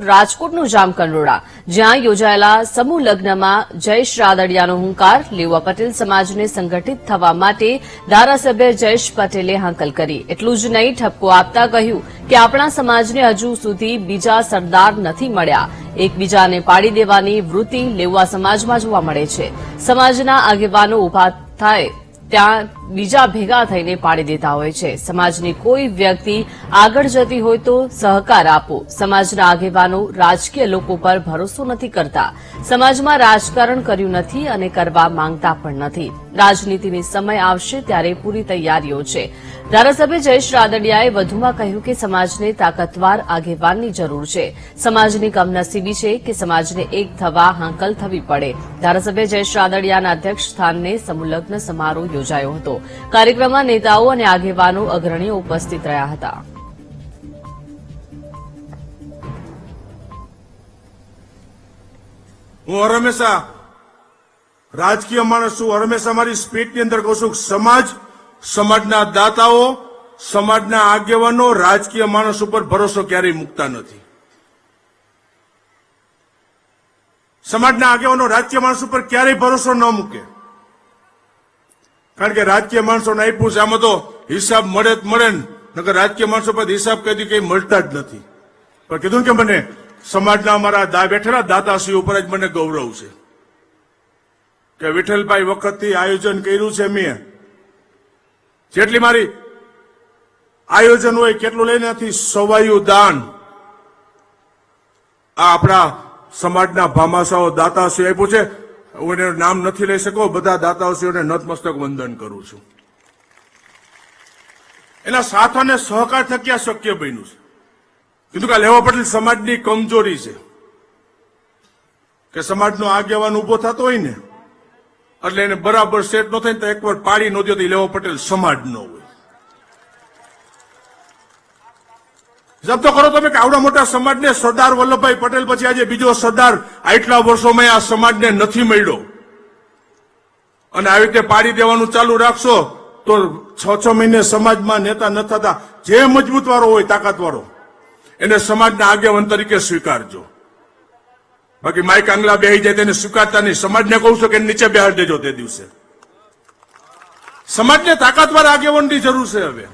રાજકોટનું જામકંડોળા, જ્યાં યોજાયેલા સમૂહ લગ્નમાં જયેશ રાદડિયાનો હુંકાર. લેવા પટેલ સમાજને સંગઠિત થવા માટે ધારાસભ્ય જયેશ પટેલે હાંકલ કરી. એટલું જ નહીં, ઠપકો આપતા કહ્યું કે આપણા સમાજને હજુ સુધી બીજા સરદાર નથી મળ્યા. એકબીજાને પાડી દેવાની વૃત્તિ લેવા સમાજમાં જોવા મળે છે. સમાજના આગેવાનો ઉભા થાય ત્યાં બીજા ભેગા થઈને પાડી દેતા હોય છે. સમાજની કોઈ વ્યક્તિ આગળ જતી હોય તો સહકાર આપો. સમાજના આગેવાનો રાજકીય લોકો પર ભરોસો નથી કરતા. સમાજમાં રાજકારણ કર્યું નથી અને કરવા માંગતા પણ નથી. રાજનીતિની સમય આવશે ત્યારે પૂરી તૈયારીઓ છે. ધારાસભ્ય જયેશ રાદડિયાએ વધુમાં કહ્યું કે સમાજને તાકાતવાર આગેવાનની જરૂર છે. સમાજની કમનસીબી છે કે સમાજને એક થવા હાંકલ થવી પડે. ધારાસભ્ય જયેશ રાદડિયાના અધ્યક્ષ સ્થાને સમૂહલગ્ન સમારોહ યોજાયો હતો. કાર્યક્રમમાં નેતાઓ અને આગેવાનો અગ્રણીઓ ઉપસ્થિત રહ્યા હતા. હું હંમેશા રાજકીય માણસ છું. હંમેશા મારી સ્પીચની અંદર કહું છું, સમાજ, સમાજના દાતાઓ, સમાજના આગેવાનો રાજકીય માણસ ઉપર ભરોસો ક્યારેય મૂકતા નથી. સમાજના આગેવાનો રાજકીય માણસ ઉપર ક્યારેય ભરોસો ન મૂકે, કારણ કે રાજકીય માણસોને આપ્યું છે, આમાં તો હિસાબ મળે જ મળે ને, નકર રાજકીય માણસો પર હિસાબ કદી કઈ મળતા જ નથી. પણ કીધું કે મને સમાજના અમારા બેઠેલા દાતાશ્રી ઉપર જ મને ગૌરવ છે કે વિઠ્ઠલભાઈ વખતથી આયોજન કર્યું છે. મેં જેટલી મારી આયોજન હોય કેટલું લઈને નથી, સવાયું દાન આ આપણા સમાજના ભામાશાઓ દાતાશ્રી આપ્યું છે. હું એનું નામ નથી લઈ શકો, બધા દાતાશ્રીઓને નતમસ્તક વંદન કરું છું. એના સાથ અને સહકાર થકી આ શક્ય બન્યું છે. કીધું કે લેવા પટેલ સમાજની કમજોરી છે કે સમાજનો આગેવાન ઉભો થતો હોય ને એટલે એને બરાબર સેટ ન થાય તો એકવાર પાડી ન દો તો લેવા પટેલ સમાજ ન હોય. જપ્તો કરો તમે કે આવડા મોટા સમાજને સરદાર વલ્લભભાઈ પટેલ પછી આજે બીજો સરદાર આટલા વર્ષોમાં આ સમાજને નથી મળ્યો અને આવી રીતે પાડી દેવાનું ચાલુ રાખશો તો 6 મહિને સમાજમાં નેતા ન થતા. જે મજબૂત વાળો હોય, તાકાત વાળો, એને સમાજના આગેવાન તરીકે સ્વીકારજો. બાકી માઇક આંગલા બેહી જાય તેને સ્વીકારતા નહીં. સમાજને કહું છું કે નીચે બેહાડી દેજો. તે દિવસે સમાજને તાકાતવાર આગેવાનની જરૂર છે. હવે